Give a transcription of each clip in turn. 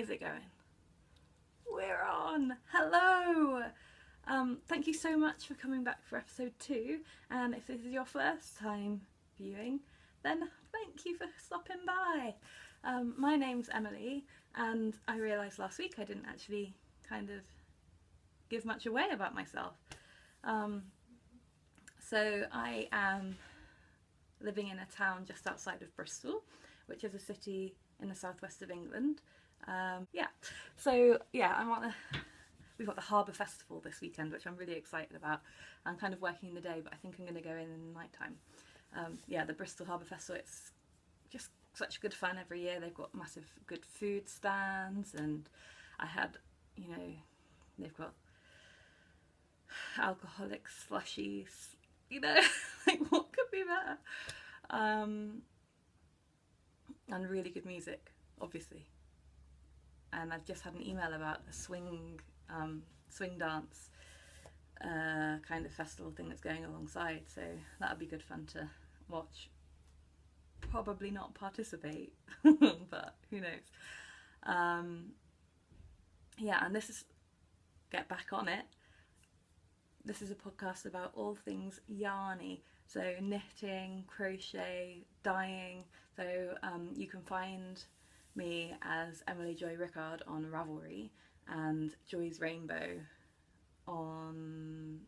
Is it going? We're on! Hello! Thank you so much for coming back for episode 2, and if this is your first time viewing, then thank you for stopping by. My name's Emily, and I realised last week I didn't actually kind of give much away about myself. So I am living in a town just outside of Bristol, which is a city in the southwest of England. We've got the Harbour Festival this weekend, which I'm really excited about. I'm kind of working in the day, but I think I'm going to go in the night time. The Bristol Harbour Festival, it's just such good fun every year. They've got massive good food stands, and they've got alcoholic slushies, like what could be better? And really good music, obviously. And I've just had an email about the swing dance kind of festival thing that's going alongside, so that'll be good fun to watch. Probably not participate, but who knows. And this is Get Back On It. This is a podcast about all things yarny, so knitting, crochet, dyeing. So you can find me as Emily Joy Rickard on Ravelry and Joy's Rainbow on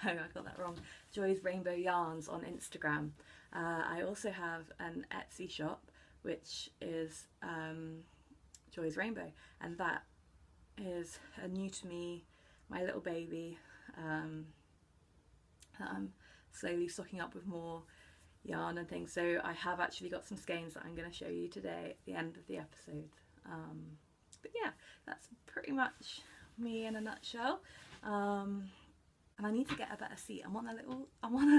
no, I got that wrong. Joy's Rainbow Yarns on Instagram. I also have an Etsy shop, which is Joy's Rainbow, and that is a new to me, my little baby, that I'm slowly stocking up with more yarn and things. So I have actually got some skeins that I'm going to show you today at the end of the episode. But yeah, that's pretty much me in a nutshell. And I need to get a better seat. I'm on a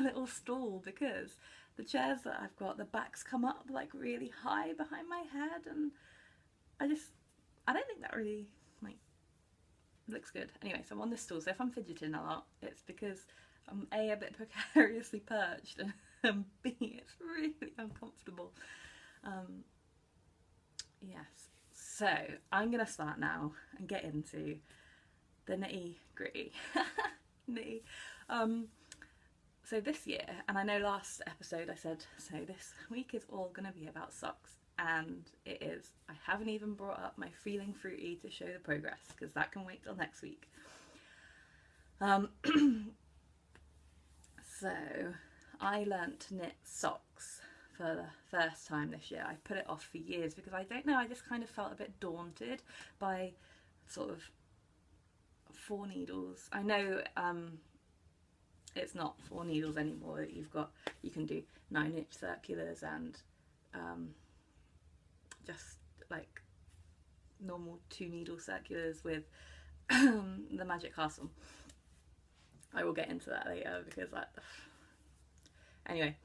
little stool because the chairs that I've got, the backs come up like really high behind my head, and I don't think that really looks good. Anyway, so I'm on this stool, so if I'm fidgeting a lot, it's because I'm a bit precariously perched, and B, it's really uncomfortable. Yes, so I'm gonna start now and get into the nitty gritty. So this year, and I know last episode I said, so this week is all gonna be about socks, and it is. I haven't even brought up my Feeling Fruity to show the progress, because that can wait till next week. So I learnt to knit socks for the first time this year. I put it off for years because I don't know, I just kind of felt a bit daunted by sort of 4 needles. I know it's not 4 needles anymore. You can do 9-inch circulars and just like normal 2 needle circulars with the Magic Castle. I will get into that later because anyway,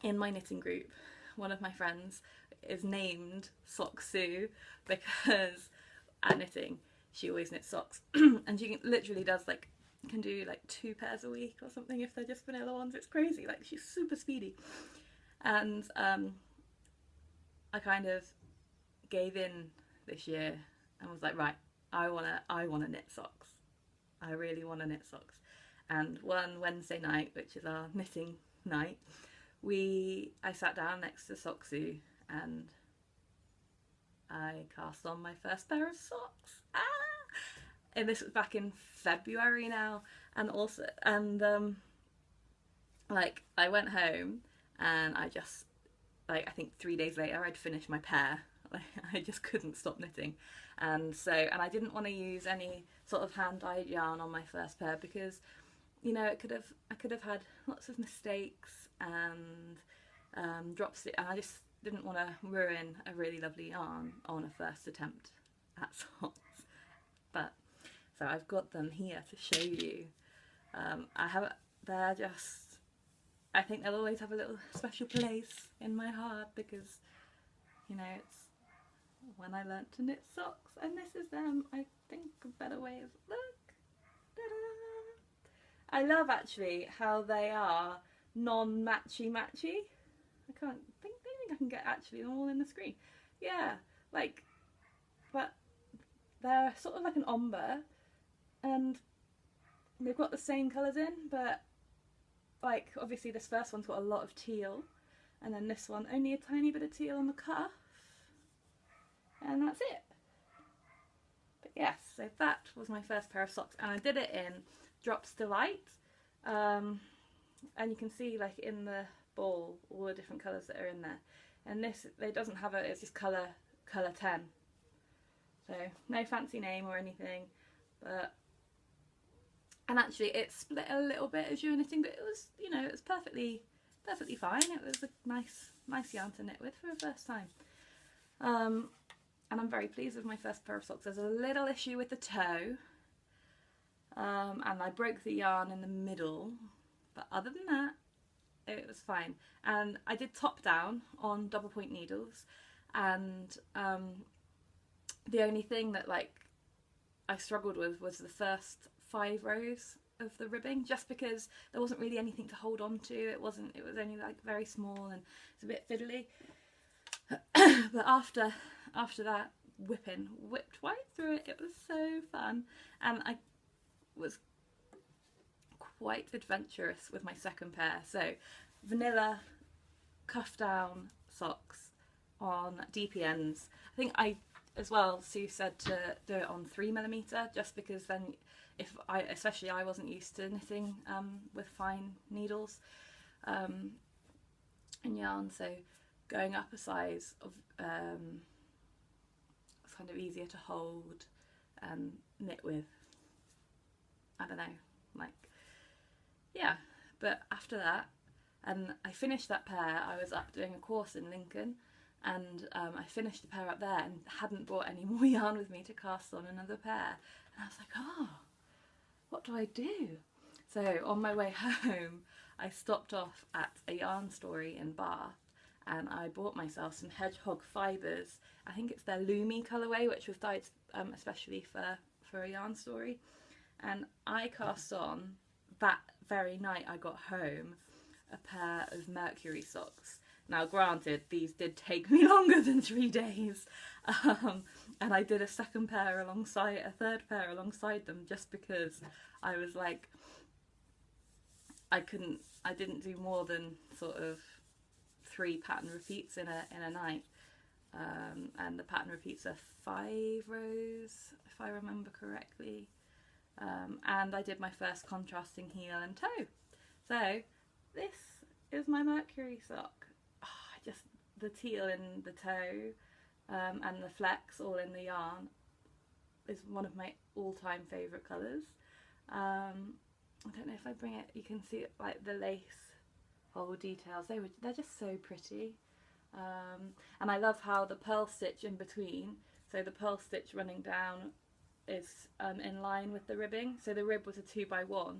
in my knitting group, one of my friends is named Sock Sue because at knitting she always knits socks and she literally can do like 2 pairs a week or something if they're just vanilla ones. It's crazy, like she's super speedy. And I kind of gave in this year and was like, right, I wanna knit socks. I really want to knit socks. And one Wednesday night, which is our knitting night, I sat down next to Soxu and I cast on my first pair of socks. And this was back in February now, and I went home and I just, I think 3 days later I'd finished my pair. I just couldn't stop knitting, and I didn't want to use any sort of hand-dyed yarn on my first pair because I could have had lots of mistakes and drops it, and I just didn't want to ruin a really lovely yarn on a first attempt at socks. But so I've got them here to show you. I think they'll always have a little special place in my heart because it's when I learnt to knit socks, and this is them. I think a better way of look. Ta-da! I love actually how they are non-matchy. don't think I can get actually them all in the screen. Yeah, like, but they're sort of like an ombre, and they've got the same colours in, but like obviously this first one's got a lot of teal, and then this one only a tiny bit of teal on the cuff, and that's it. But yes, so that was my first pair of socks, and I did it in Drops Delight, and you can see like in the ball all the different colours that are in there, and this, it doesn't have a, it's just colour 10, so no fancy name or anything, but, and actually it split a little bit as you were knitting, but it was, you know, it was perfectly fine. It was a nice yarn to knit with for the first time, and I'm very pleased with my first pair of socks. There's a little issue with the toe, and I broke the yarn in the middle, but other than that it was fine. And I did top down on double point needles, and the only thing that like I struggled with was the first 5 rows of the ribbing, just because there wasn't really anything to hold on to. It was only like very small and it's a bit fiddly. But after that, whipped right through it. It was so fun, and I was quite adventurous with my second pair. So vanilla cuff down socks on DPNs. I think as well, Sue said to do it on 3mm, just because then especially I wasn't used to knitting with fine needles and yarn, so going up a size of it's kind of easier to hold and knit with. I don't know, like, yeah. But after that, and I finished that pair, I was up doing a course in Lincoln, and I finished the pair up there and hadn't brought any more yarn with me to cast on another pair, and I was like, oh, what do I do? So on my way home I stopped off at a yarn story in Bath, and I bought myself some hedgehog fibres. I think it's their Loomy colourway, which was dyed especially for a yarn story, and I cast on that very night I got home a pair of Mercury socks. Now granted, these did take me longer than 3 days, and I did a third pair alongside them, just because I was like, I didn't do more than sort of 3 pattern repeats in a night, and the pattern repeats are 5 rows if I remember correctly, and I did my first contrasting heel and toe. So this is my Mercury sock. Just the teal in the toe and the flecks all in the yarn is one of my all-time favourite colours. I don't know if I bring it, you can see it, like the lace hole details, they're just so pretty, and I love how the purl stitch in between, so the purl stitch running down is in line with the ribbing, so the rib was a 2x1.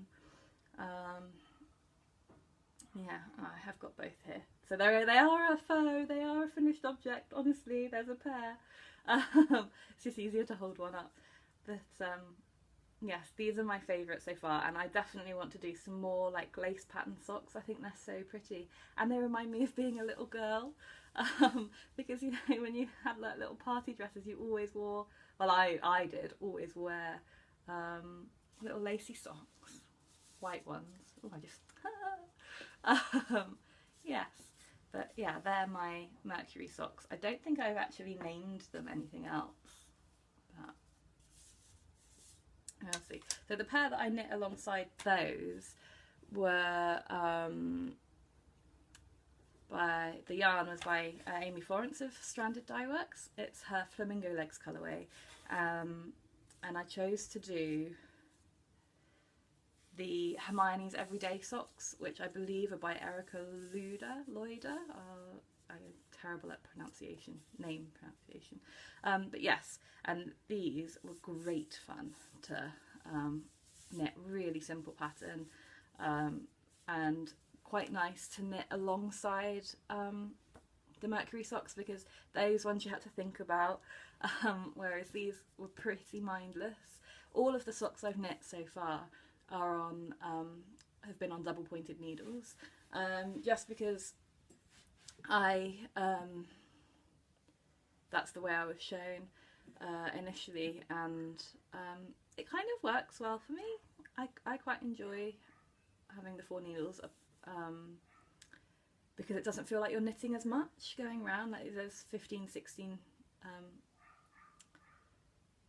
Yeah, I have got both here. So they are a faux, they are a finished object, honestly, there's a pair. It's just easier to hold one up. But yes, these are my favourites so far, and I definitely want to do some more like lace pattern socks. I think they're so pretty, and they remind me of being a little girl, because you know, when you had like little party dresses, you always wore, well I did always wear little lacy socks, white ones. Oh, I just yes, but yeah, they're my Mercury socks. I don't think I've actually named them anything else, but I'll see. So the pair that I knit alongside those were the yarn was by Amy Florence of Stranded Dye Works. It's her Flamingo Legs colourway, and I chose to do the Hermione's Everyday socks, which I believe are by Erica Loida. I'm terrible at name pronunciation. But yes, and these were great fun to knit, really simple pattern, and quite nice to knit alongside the Mercury socks, because those ones you had to think about, whereas these were pretty mindless. All of the socks I've knit so far are on have been on double pointed needles, just because I that's the way I was shown initially, and it kind of works well for me. I quite enjoy having the 4 needles because it doesn't feel like you're knitting as much going around. Like there's 15, 16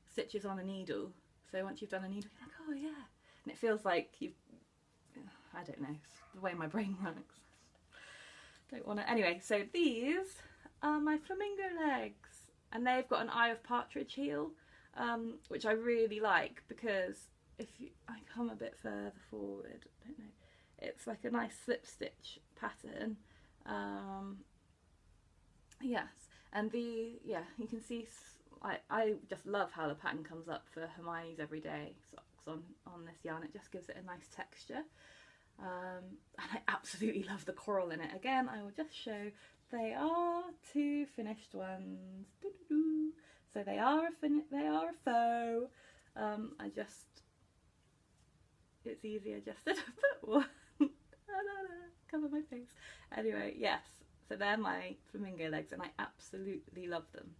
stitches on a needle, so once you've done a needle you're like, oh yeah, and it feels like you've, I don't know, it's the way my brain works. Don't want to. Anyway, so these are my flamingo legs, and they've got an eye of partridge heel, which I really like, because if I come a bit further forward, I don't know, it's like a nice slip stitch pattern. Yes, and you can see. I just love how the pattern comes up for Hermione's everyday socks on this yarn. It just gives it a nice texture. And I absolutely love the coral in it. Again, I will just show, they are 2 finished ones. So they are a faux. It's easier just to put one. Cover my face. Anyway, yes. So they're my flamingo legs, and I absolutely love them.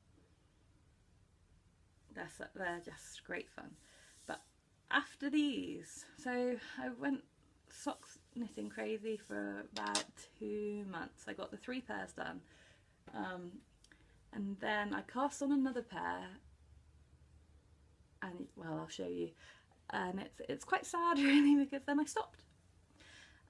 They're just great fun. But after these, so I went socks knitting crazy for about 2 months. I got the 3 pairs done, and then I cast on another pair, and well, I'll show you. And it's quite sad really, because then I stopped.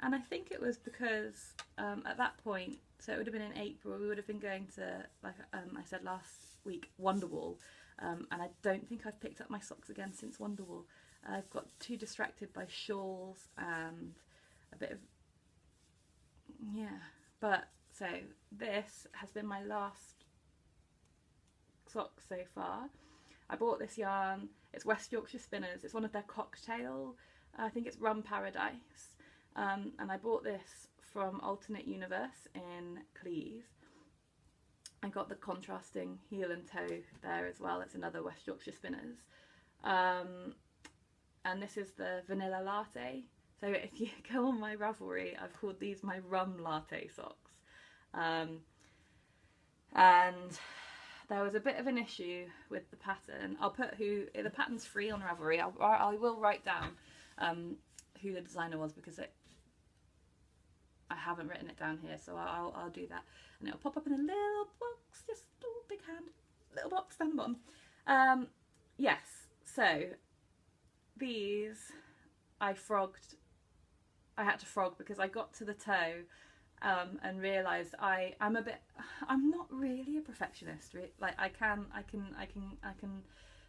And I think it was because at that point, so it would have been in April, we would have been going to, like I said last week, Wonderwall. And I don't think I've picked up my socks again since Wonderwall. I've got too distracted by shawls and a bit of, yeah. But so this has been my last sock so far. I bought this yarn, it's West Yorkshire Spinners, it's one of their cocktail, I think it's Rum Paradise. And I bought this from Alternate Universe in Cleves. I got the contrasting heel and toe there as well. It's another West Yorkshire Spinners. And this is the vanilla latte. So if you go on my Ravelry, I've called these my rum latte socks. And there was a bit of an issue with the pattern. I'll put the pattern's free on Ravelry. I will write down who the designer was, because I haven't written it down here, so I'll do that, and it'll pop up in a little box, just a little big hand, little box down the bottom. Yes, so these I had to frog because I got to the toe and realised I'm not really a perfectionist. Like I can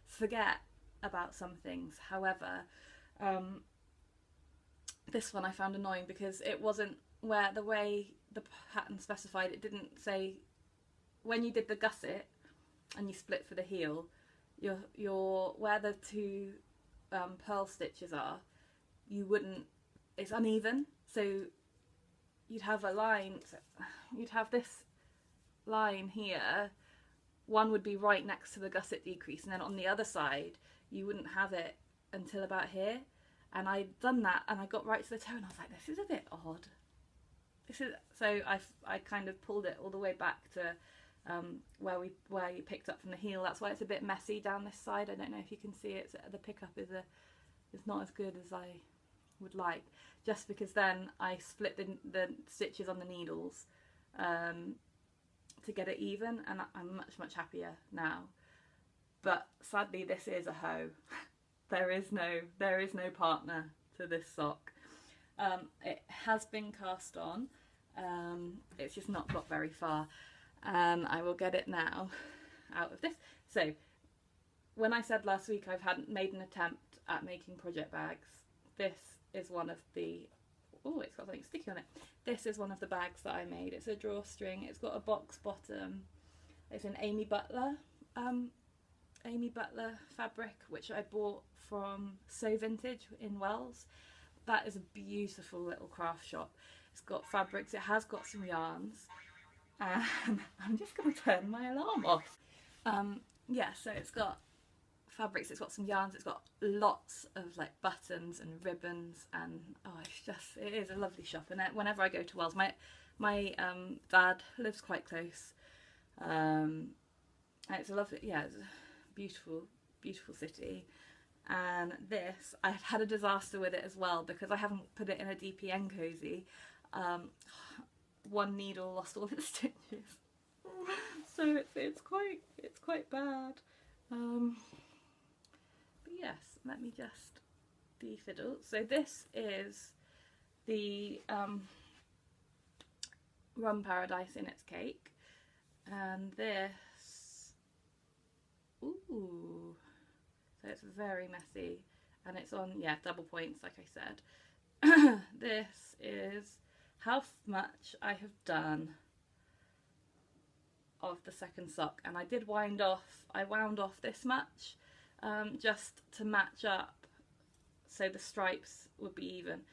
forget about some things. However, this one I found annoying because it wasn't the way the pattern specified. It didn't say when you did the gusset and you split for the heel, your where the 2 pearl stitches are, it's uneven, so you'd have a line, you'd have this line here, one would be right next to the gusset decrease, and then on the other side you wouldn't have it until about here. And I'd done that, and I got right to the toe, and I was like, this is a bit odd. So I kind of pulled it all the way back to where you picked up from the heel. That's why it's a bit messy down this side. I don't know if you can see it. The pickup is not as good as I would like, just because then I split the stitches on the needles to get it even, and I'm much happier now. But sadly, this is a hoe. There is no partner to this sock. It has been cast on. It's just not got very far, and I will get it now out of this. So when I said last week I've made an attempt at making project bags, this is one of the, oh, it's got something sticky on it. This is one of the bags that I made. It's a drawstring. It's got a box bottom. It's an Amy Butler fabric, which I bought from So Vintage in Wells. That is a beautiful little craft shop. It's got fabrics, it has got some yarns, and I'm just going to turn my alarm off. Yeah, so it's got fabrics, it's got some yarns, it's got lots of like buttons and ribbons, and oh, it is a lovely shop. And whenever I go to Wells, My dad lives quite close, and it's a lovely, yeah, it's a beautiful, beautiful city. And this, I've had a disaster with it as well because I haven't put it in a DPN cozy. Um, one needle lost all its stitches, so it's quite bad. But yes, let me just de-fiddle. So this is the rum paradise in its cake, and this, ooh, so it's very messy, and it's on, yeah, double points like I said. This is how much I have done of the second sock, and I wound off this much, just to match up so the stripes would be even.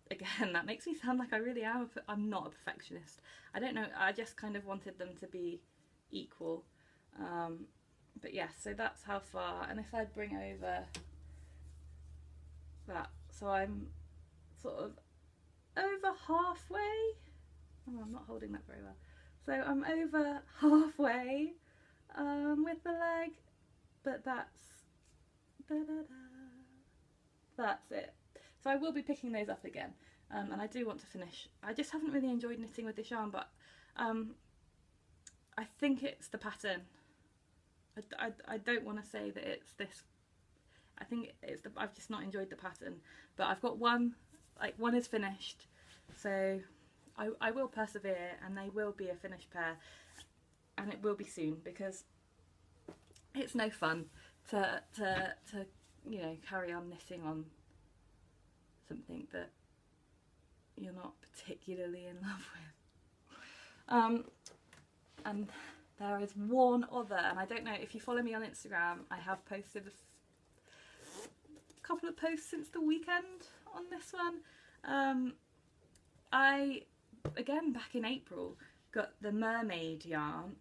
Again, that makes me sound like I really am. I'm not a perfectionist. I don't know, I just kind of wanted them to be equal. But yes, so that's how far. And if I bring over that, so I'm sort of over halfway. Oh, I'm not holding that very well. So I'm over halfway with the leg, but that's that's it. So I will be picking those up again, and I do want to finish. I just haven't really enjoyed knitting with this yarn, but I think it's the pattern. I don't want to say that it's this. I think it's the, I've just not enjoyed the pattern, but I've got one, like one is finished, so I will persevere, and they will be a finished pair, and it will be soon, because it's no fun to you know, carry on knitting on something that you're not particularly in love with. And there is one other, and I don't know if you follow me on Instagram, I have posted a couple of posts since the weekend on this one. I, again back in April, got the Mermaid yarn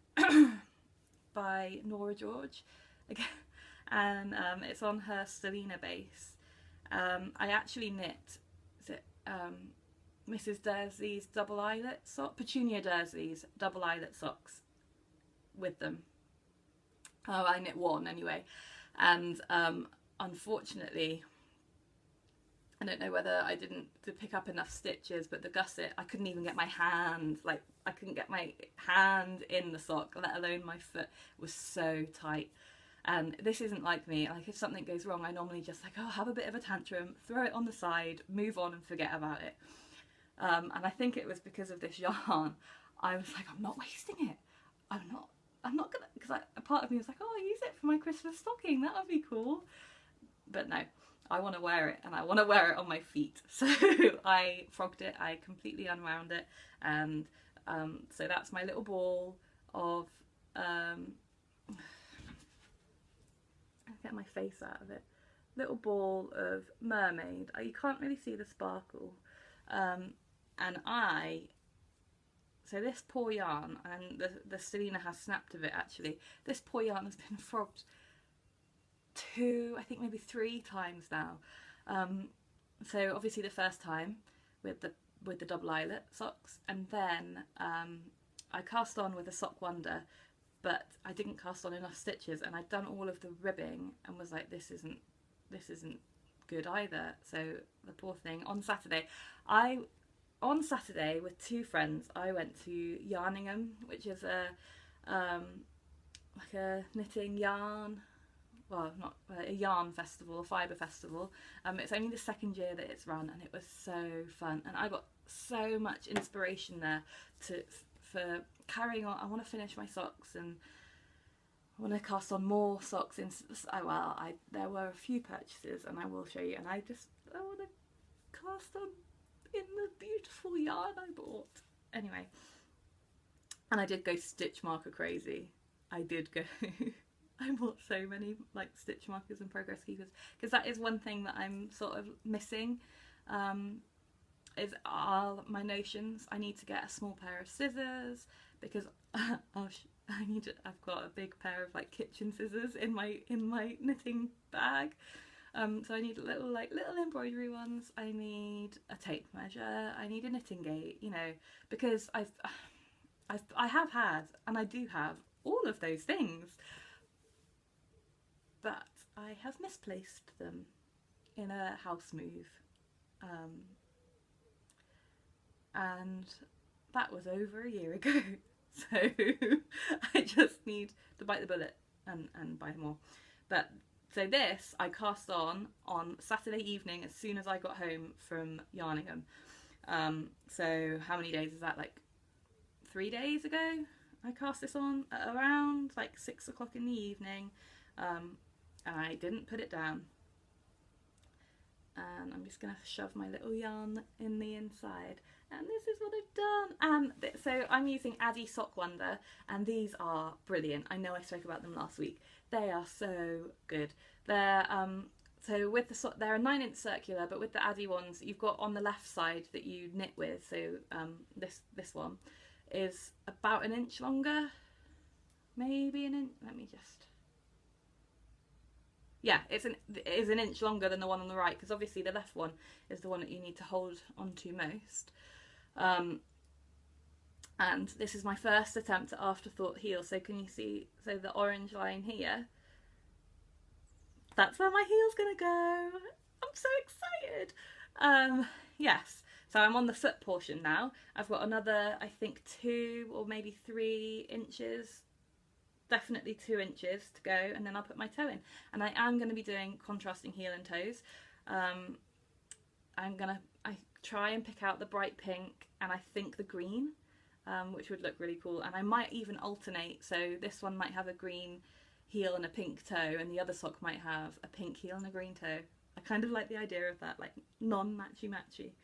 by Nora George again, and it's on her Selena base. I actually knit, is it Mrs. Dursley's double eyelet sock, Petunia Dursley's double eyelet socks with them. Oh, I knit one anyway, and unfortunately, I don't know whether I didn't pick up enough stitches, but the gusset, I couldn't even get my hand, like I couldn't get my hand in the sock, let alone my foot. It was so tight. And this isn't like me. Like if something goes wrong, I normally just like, oh, have a bit of a tantrum, throw it on the side, move on and forget about it. And I think it was because of this yarn. I was like, I'm not wasting it. I'm not gonna, because a part of me was like, oh, I'll use it for my Christmas stocking. That would be cool. But no, I want to wear it, and I want to wear it on my feet. So I frogged it. I completely unwound it, and so that's my little ball of. Get my face out of it. Little ball of Mermaid. You can't really see the sparkle, and so this poor yarn, and the Selena has snapped of it actually. This poor yarn has been frogged 2, I think maybe 3 times now. So obviously the first time with the double eyelet socks, and then I cast on with a Sock Wonder, but I didn't cast on enough stitches, and I'd done all of the ribbing and was like, this isn't good either. So the poor thing. On Saturday with 2 friends, I went to Yarningham, which is a like a knitting yarn, well, not a yarn festival, a fibre festival. It's only the 2nd year that it's run, and it was so fun, and I got so much inspiration there for carrying on. I want to finish my socks, and I want to cast on more socks. There were a few purchases, and I will show you, and I want to cast on in the beautiful yarn I bought. Anyway, and I did go stitch marker crazy. I did go I bought so many like stitch markers and progress keepers, because that is one thing that I'm sort of missing, is my notions. I need to get a small pair of scissors, because I've got a big pair of like kitchen scissors in my knitting bag, So I need little embroidery ones. I need a tape measure. I need a knitting gate, you know, because I have had, and I do have all of those things, but I have misplaced them in a house move, and that was over a year ago. So I just need to bite the bullet and buy more. But so this I cast on Saturday evening as soon as I got home from Yarningham. So how many days is that? Like 3 days ago I cast this on at around like 6 o'clock in the evening, and I didn't put it down. And I'm just gonna shove my little yarn in the inside, and this is what I've done. And so I'm using Addy Sock Wonder, and these are brilliant. I know I spoke about them last week. They are so good. They're so with the they're a 9-inch circular, but with the Addy ones, you've got on the left side that you knit with. So this one is about an inch longer, maybe an inch. Let me just. Yeah, it is an inch longer than the one on the right, because obviously the left one is the one that you need to hold onto most. And this is my first attempt at afterthought heel. So can you see, so the orange line here, that's where my heel's gonna go. I'm so excited. Yes, so I'm on the foot portion now. I've got another, I think 2 or maybe 3 inches, definitely 2 inches to go, and then I'll put my toe in. And I am going to be doing contrasting heel and toes. I try and pick out the bright pink and I think the green, which would look really cool. And I might even alternate, so this one might have a green heel and a pink toe, and the other sock might have a pink heel and a green toe. I kind of like the idea of that, like non-matchy-matchy.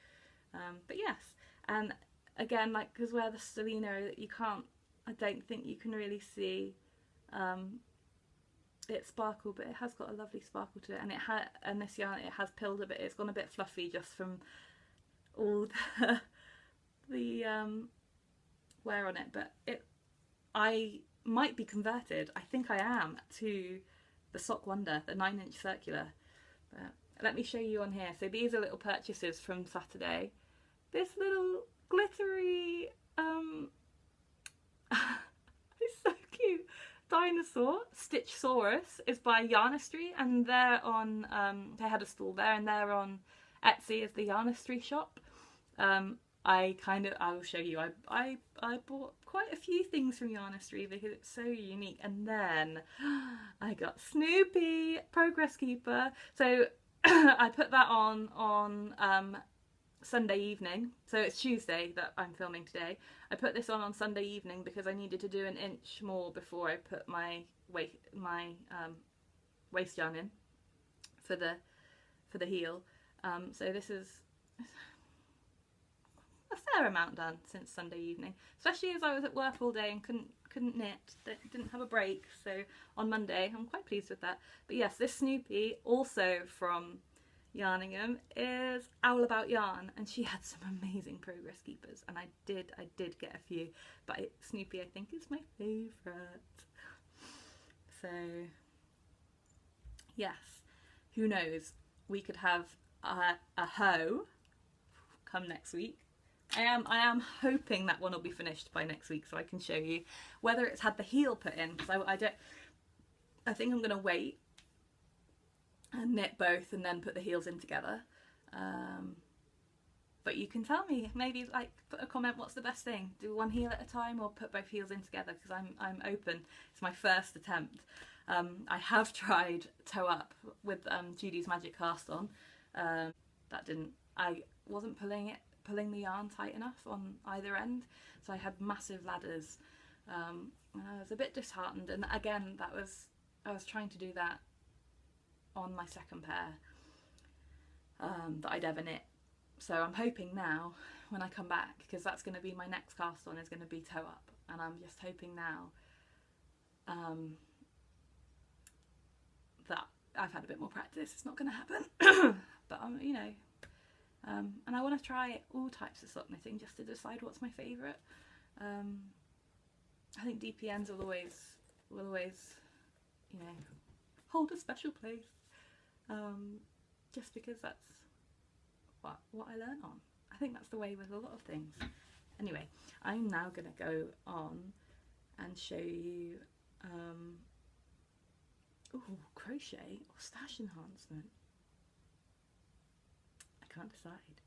But yes, and again, like, because where the stellino, you can't, I don't think you can really see it sparkle, but it has got a lovely sparkle to it, and this yarn, it has pilled a bit. It's gone a bit fluffy just from all the wear on it, but I might be converted. I think I am, to the Sock Wonder, the 9-inch circular. But let me show you on here. So these are little purchases from Saturday. This little glittery it's so cute, dinosaur Stitchsaurus is by Yarnistry, and they're on they had a stall there, and they're on Etsy as the Yarnistry shop. I will show you, I bought quite a few things from Yarnistry because it's so unique. And then I got Snoopy Progress Keeper, so I put that on Sunday evening. So it's Tuesday that I'm filming today. I put this on Sunday evening because I needed to do an inch more before I put my waist yarn in for the heel. So this is a fair amount done since Sunday evening, especially as I was at work all day and couldn't knit, didn't have a break. So on Monday, I'm quite pleased with that. But yes, this Snoopy, also from Yarningham, is Owl About Yarn, and she had some amazing Progress Keepers, and I did get a few, but Snoopy I think is my favourite. So yes, who knows, we could have a hoe come next week. I am hoping that one will be finished by next week, so I can show you whether it's had the heel put in, because I think I'm going to wait and knit both and then put the heels in together. But you can tell me, maybe like put a comment, what's the best thing, do one heel at a time or put both heels in together, because I'm open. It's my first attempt. I have tried toe up with Judy's Magic Cast On. I wasn't pulling the yarn tight enough on either end, so I had massive ladders, and I was a bit disheartened. And again, I was trying to do that on my second pair that I'd ever knit. So I'm hoping now when I come back, because that's going to be my next cast on, is going to be toe up, and I'm just hoping now that I've had a bit more practice. It's not going to happen, but you know. And I want to try all types of sock knitting just to decide what's my favourite. I think DPNs will always, you know, hold a special place. just because that's what I learn on. I think that's the way with a lot of things. Anyway, I'm now going to go on and show you crochet or stash enhancement. I can't decide.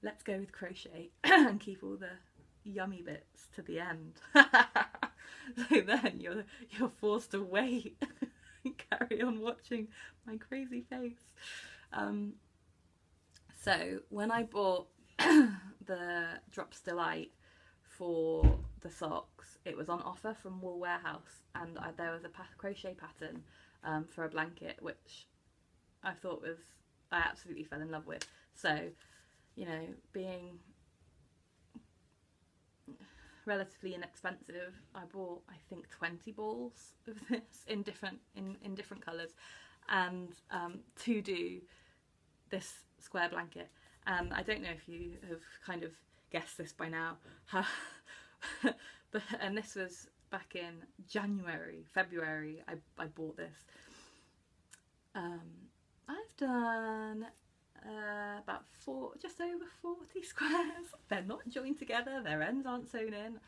Let's go with crochet and keep all the yummy bits to the end. So then you're forced to wait and carry on watching my crazy face. So when I bought the Drops Delight for the socks, it was on offer from Wool Warehouse, and there was a crochet pattern for a blanket, which I absolutely fell in love with. So, you know, being relatively inexpensive, I bought, I think, 20 balls of this in different colours, and to do this square blanket. And I don't know if you have kind of guessed this by now, and this was back in February. I bought this. I've done about just over 40 squares. They're not joined together, their ends aren't sewn in,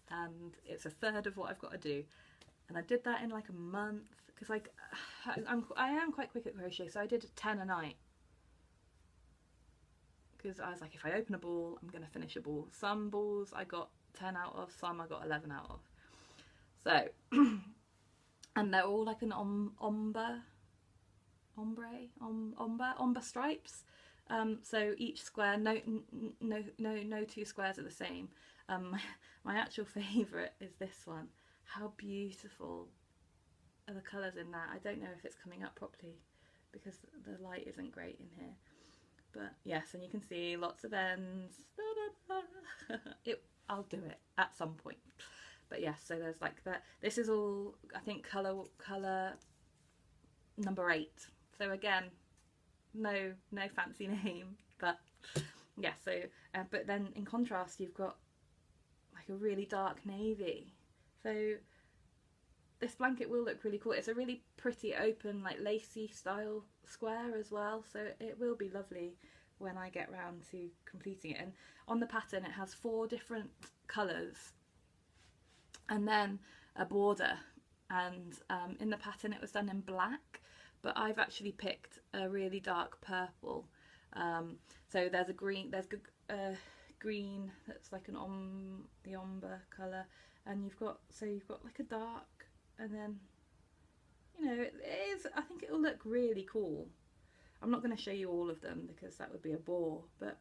and it's a third of what I've got to do. And I did that in like a month, because like I am quite quick at crochet, so I did 10 a night. Because I was like, if I open a ball, I'm going to finish a ball. Some balls I got 10 out of, some I got 11 out of. So, and they're all like an ombre stripes. So each square, no two squares are the same. My actual favourite is this one. How beautiful are the colours in that? I don't know if it's coming up properly because the light isn't great in here. But yes, and you can see lots of ends. I'll do it at some point. But yes, so there's like that. This is all, I think, colour number 8. So again, no fancy name, but yeah. So but then in contrast, you've got like a really dark navy. So this blanket will look really cool. It's a really pretty open, like lacy style square as well, so it will be lovely when I get round to completing it. And on the pattern it has 4 different colours and then a border, and in the pattern it was done in black, but I've actually picked a really dark purple. So there's a green, green that's like the ombre colour, and you've got like a dark, and then, you know, it is, I think it'll look really cool. I'm not going to show you all of them because that would be a bore, but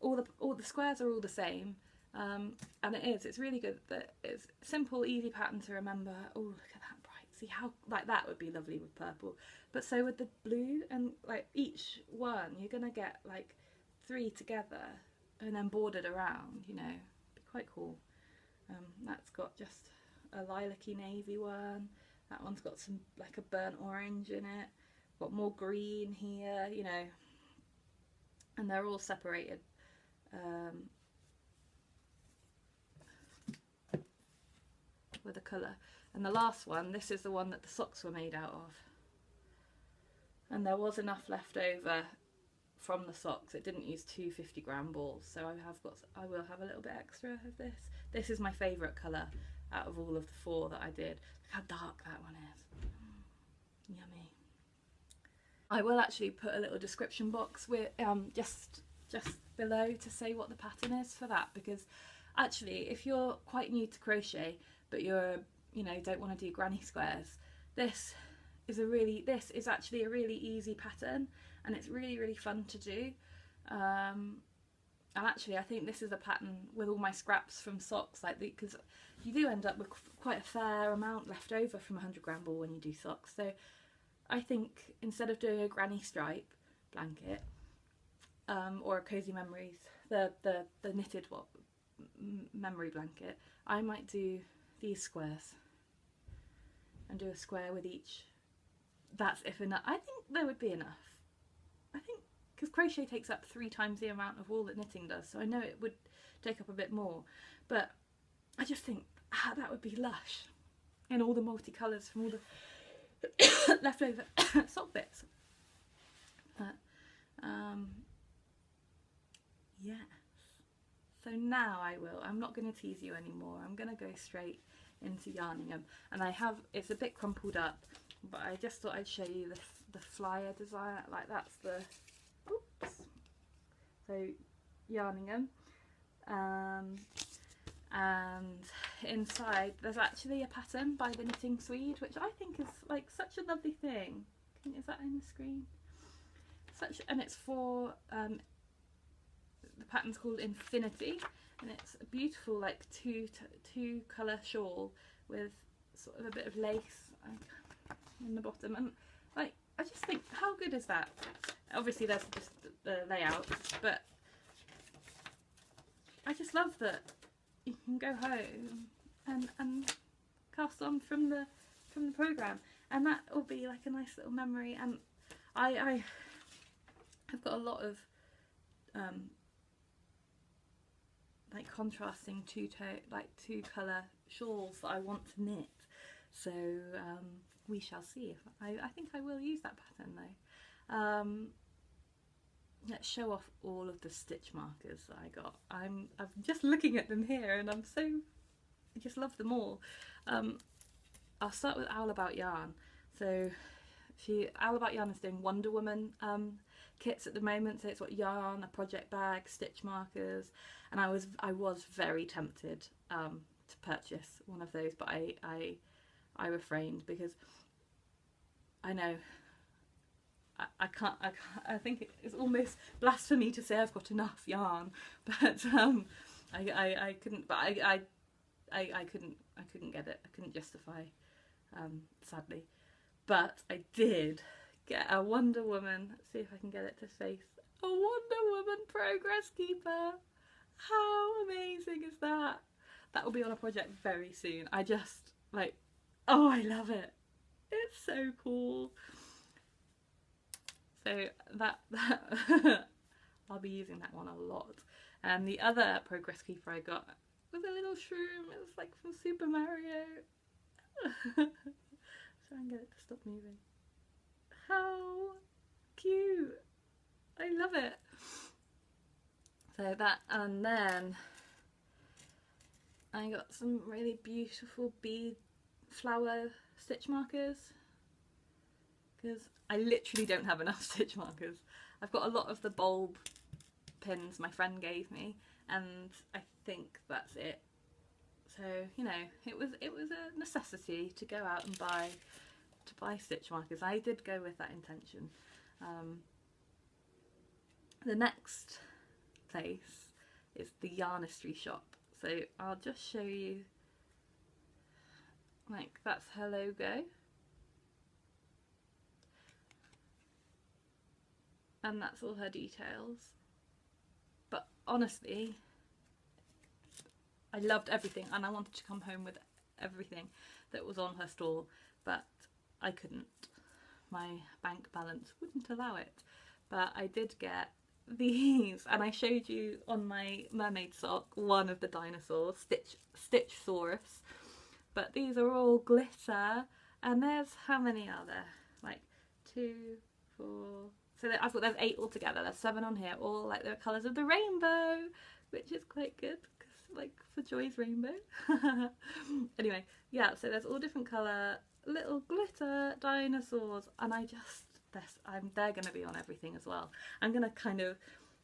all the squares are all the same, and it's really good that it's simple, easy pattern to remember. Oh, look at that bright, see how, like, that would be lovely with purple, but so with the blue, and like each one you're going to get like 3 together and then bordered around, you know, be quite cool. That's got just a lilac-y navy one. That one's got some like a burnt orange in it. Got more green here, you know, and they're all separated with a colour. And the last one, this is the one that the socks were made out of, and there was enough left over from the socks. It didn't use 2 50-gram balls, so I will have a little bit extra of this. This is my favourite colour out of all of the 4 that I did. Look how dark that one is. Yummy. I will actually put a little description box with just below to say what the pattern is for that, because actually if you're quite new to crochet but you know, don't want to do granny squares, this is actually a really easy pattern, and it's really fun to do. And actually I think this is a pattern with all my scraps from socks, like, because you do end up with quite a fair amount left over from a 100-gram ball when you do socks. So I think instead of doing a granny stripe blanket or a Cozy Memories, the knitted memory blanket, I might do these squares and do a square with each. That's if enough. I think there would be enough. I think, because crochet takes up 3 times the amount of wool that knitting does, so I know it would take up a bit more, but I just think that would be lush in all the multicolours from all the leftover sock bits. But yes. So now I'm not going to tease you anymore. I'm going to go straight into yarning them. And it's a bit crumpled up, but I just thought I'd show you the flyer design. Like that's the, oops. So yarning them. And inside there's actually a pattern by the Knitting Swede, which I think is like such a lovely thing. Is that in the screen? And it's for the pattern's called Infinity, and it's a beautiful like two colour shawl with sort of a bit of lace in the bottom, and like I just think, how good is that? Obviously there's just the layout, but I just love that you can go home and cast on from the programme, and that will be like a nice little memory. And I've got a lot of like contrasting two colour shawls that I want to knit, so we shall see. If I think I will use that pattern though. Let's show off all of the stitch markers that I got. I'm just looking at them here, and I just love them all. I'll start with Owl About Yarn. So Owl About Yarn is doing Wonder Woman kits at the moment. So it's got yarn, a project bag, stitch markers, and I was very tempted to purchase one of those, but I refrained because I know I can't. I think it's almost blasphemy to say I've got enough yarn, but I couldn't. But I couldn't get it. I couldn't justify, sadly. But I did get a Wonder Woman. Let's see if I can get it to face. A Wonder Woman Progress Keeper. How amazing is that? That will be on a project very soon. I just like, oh, I love it. It's so cool. So that I'll be using that one a lot. And the other Progress Keeper I got was a little shroom. It was like from Super Mario. Try and get it to stop moving. How cute! I love it. So that, and then I got some really beautiful bead flower stitch markers, because I literally don't have enough stitch markers. I've got a lot of the bulb pins my friend gave me, and I think that's it. So, you know, it was a necessity to go out and buy stitch markers. I did go with that intention. The next place is the Yarnistry shop. So I'll just show you, like, that's her logo. And that's all her details. But honestly, I loved everything, and I wanted to come home with everything that was on her stall, but I couldn't. My bank balance wouldn't allow it. But I did get these, and I showed you on my mermaid sock one of the dinosaurs, Stitchsaurus. But these are all glitter, and there's, how many are there? Like 2, 4. So I've got, there's 8 altogether. There's 7 on here, all like the colours of the rainbow, which is quite good, because like for Joy's rainbow. Anyway, yeah. So there's all different colour little glitter dinosaurs, and they're going to be on everything as well. I'm going to kind of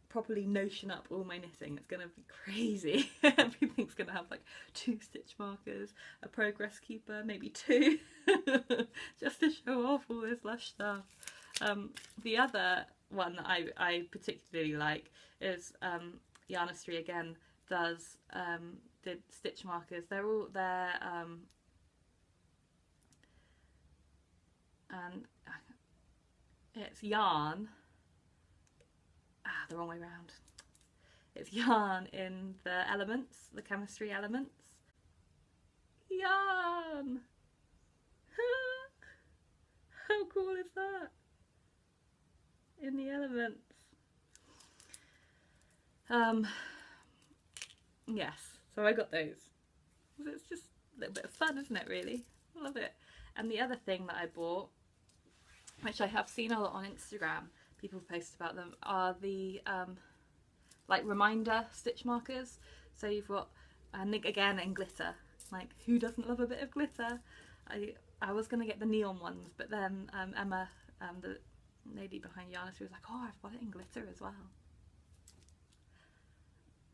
properly notion up all my knitting. It's going to be crazy. Everything's going to have like 2 stitch markers, a progress keeper, maybe 2, just to show off all this lush stuff. The other one that I particularly like is Yarnistry again did stitch markers. They're all there, and it's yarn. The wrong way round. It's yarn in the elements, the chemistry elements. Yarn! How cool is that? In the elements. Yes, so I got those. It's just a little bit of fun, isn't it, really? I love it. And the other thing that I bought, which I have seen a lot on Instagram, people post about them, are the like reminder stitch markers. So you've got, and again in glitter, like who doesn't love a bit of glitter? I was gonna get the neon ones, but then Emma, the lady behind Yarnus, was like, oh, I've got it in glitter as well.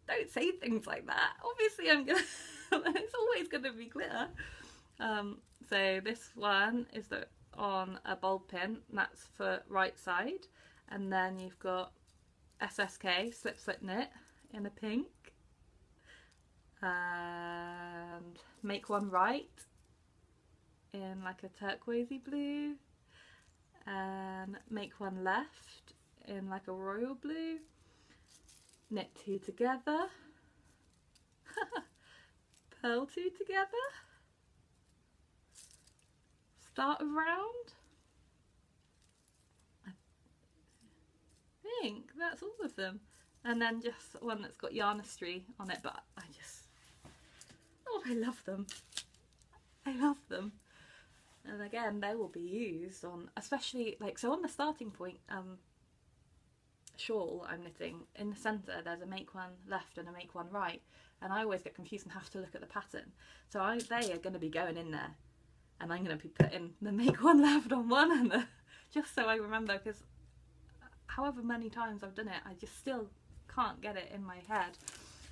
Don't say things like that. Obviously I'm gonna it's always gonna be glitter. So this one is on a bulb pin, that's for right side, and then you've got SSK slip slip knit in a pink, and make one right in like a turquoisey blue, and make one left in like a royal blue, knit two together, purl two together, start a round. I think that's all of them, and then just one that's got yarnistry on it, but I just, oh, I love them. I love them. And again, they will be used on, especially like, so on the starting point shawl I'm knitting, in the centre there's a make one left and a make one right, and I always get confused and have to look at the pattern. So they are going to be going in there, and I'm going to be putting the make one left on one, and just so I remember, because however many times I've done it, I just still can't get it in my head.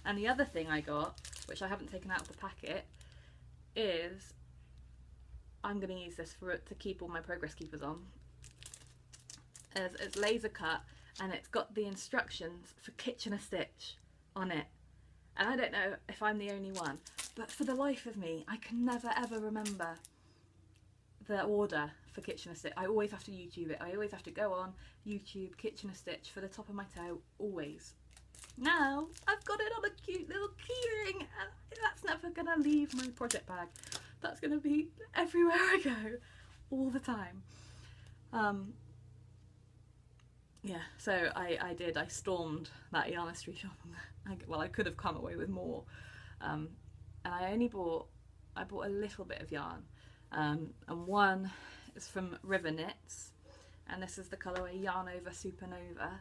And the other thing I got, which I haven't taken out of the packet, is I'm going to use this to keep all my progress keepers on. It's laser cut, and it's got the instructions for Kitchener stitch on it. And I don't know if I'm the only one, but for the life of me, I can never ever remember the order for Kitchener stitch. I always have to YouTube it. I always have to go on YouTube Kitchener stitch for the top of my toe, always. Now I've got it on a cute little keyring, and that's never gonna leave my project bag. That's gonna be everywhere I go, all the time. Yeah, so I stormed that yarnistry shop. Well, I could have come away with more, and I bought a little bit of yarn, and one is from River Knits, and this is the colourway Yarn Over Supernova.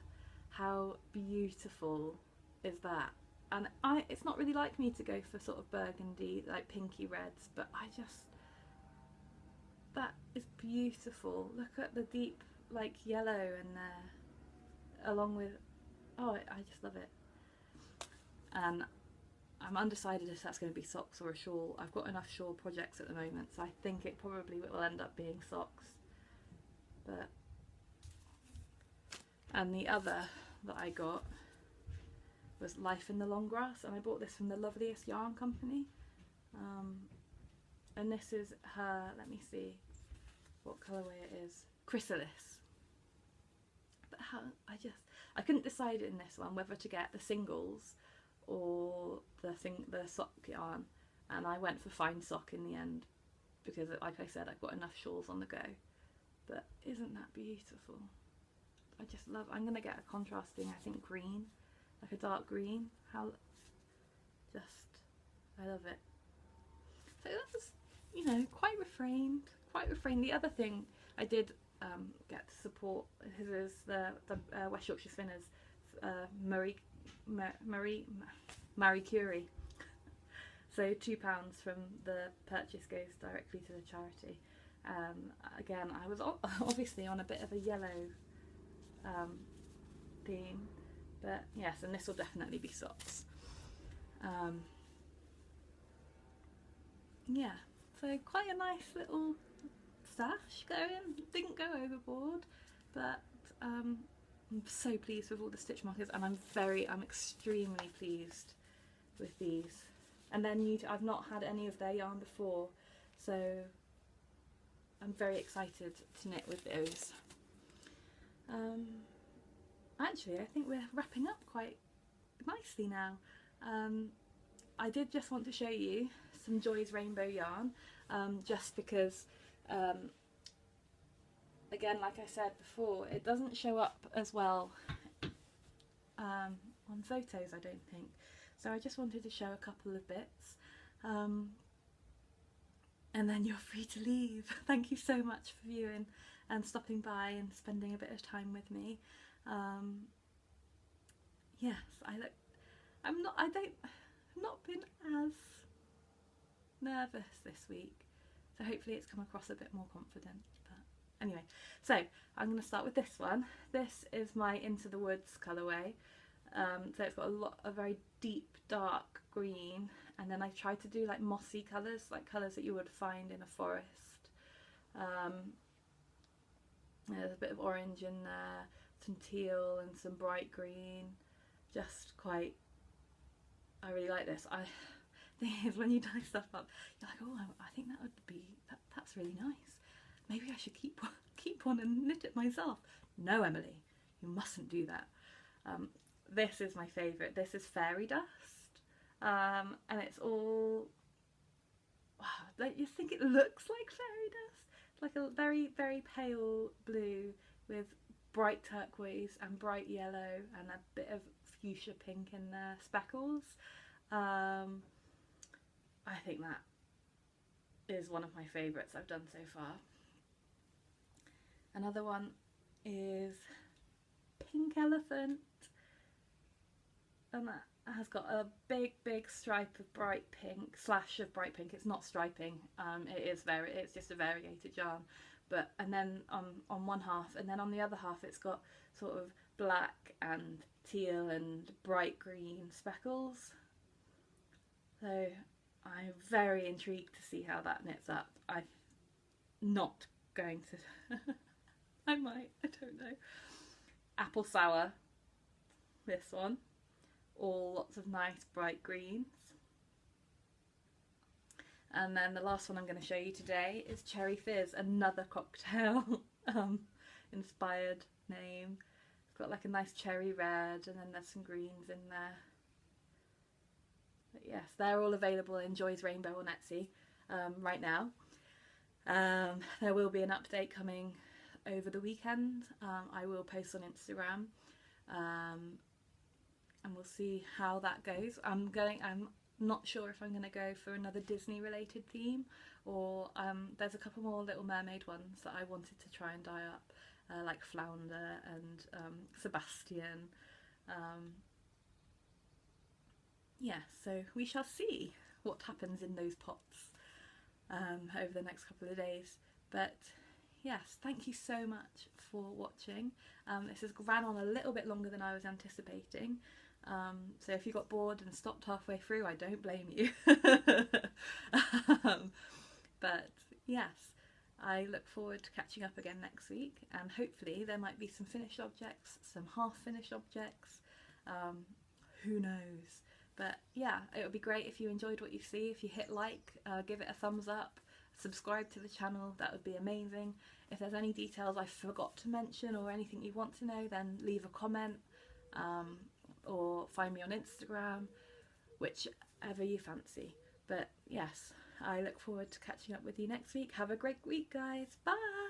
How beautiful is that? And it's not really like me to go for sort of burgundy, like pinky reds, but that is beautiful. Look at the deep like yellow in there, along with, oh, I just love it. And I'm undecided if that's going to be socks or a shawl. I've got enough shawl projects at the moment, so I think it probably will end up being socks. But, and the other that I got was Life in the Long Grass, and I bought this from the Loveliest Yarn Company. And this is her, let me see what colourway it is, Chrysalis. But I couldn't decide in this one whether to get the singles or the sock yarn, and I went for fine sock in the end because, like I said, I've got enough shawls on the go. But isn't that beautiful? I just love, I'm going to get a contrasting, I think, green, like a dark green. I love it. So that's, you know, quite refrained. The other thing I did get to support is the West Yorkshire Spinners, Marie Curie. So £2 from the purchase goes directly to the charity. Again, I was obviously on a bit of a yellow theme, but yes, and this will definitely be socks. Yeah, so quite a nice little stash going. Didn't go overboard, but I'm so pleased with all the stitch markers, and I'm extremely pleased with these. And then I've not had any of their yarn before, so I'm very excited to knit with those. Actually, I think we're wrapping up quite nicely now. I did just want to show you some Joy's Rainbow yarn, just because, again, like I said before, it doesn't show up as well on photos, I don't think. So I just wanted to show a couple of bits, and then you're free to leave. Thank you so much for viewing and stopping by and spending a bit of time with me. Yes, I've not been as nervous this week, so hopefully it's come across a bit more confident. But anyway, so I'm going to start with this one. This is my Into the Woods colourway. So it's got a very deep dark green, and then I tried to do like mossy colours, like colours that you would find in a forest. There's a bit of orange in there, some teal and some bright green. Just quite, I really like this. Thing is, when you dye stuff up, you're like, oh, I think that would be, that's really nice. Maybe I should keep one and knit it myself. No, Emily, you mustn't do that. This is my favourite. This is Fairy Dust, and it's all, wow, you think it looks like fairy dust. It's like a very, very pale blue with bright turquoise and bright yellow and a bit of fuchsia pink in there, speckles. I think that is one of my favourites I've done so far. Another one is Pink Elephant, and that has got a big stripe of bright pink, slash of bright pink. It's not striping, it's just a variegated yarn. But and then on one half, and then on the other half it's got sort of black and teal and bright green speckles. So I'm very intrigued to see how that knits up. I'm not going to I might, I don't know. Apple Sour, this one, all lots of nice bright greens. And then the last one I'm going to show you today is Cherry Fizz, another cocktail inspired name. It's got like a nice cherry red, and then there's some greens in there. But yes, they're all available in Joy's Rainbow on Etsy right now. There will be an update coming over the weekend. I will post on Instagram, and we'll see how that goes. I'm not sure if I'm going to go for another Disney related theme, or there's a couple more Little Mermaid ones that I wanted to try and dye up, like Flounder and Sebastian. Yeah, so we shall see what happens in those pots over the next couple of days. But yes, thank you so much for watching. This has ran on a little bit longer than I was anticipating. So if you got bored and stopped halfway through, I don't blame you. But yes, I look forward to catching up again next week, and hopefully there might be some finished objects, some half finished objects, who knows. But yeah, it would be great if you enjoyed what you see. If you hit like, give it a thumbs up, subscribe to the channel, that would be amazing. If there's any details I forgot to mention or anything you want to know, then leave a comment, or find me on Instagram, whichever you fancy. But yes, I look forward to catching up with you next week. Have a great week, guys. Bye!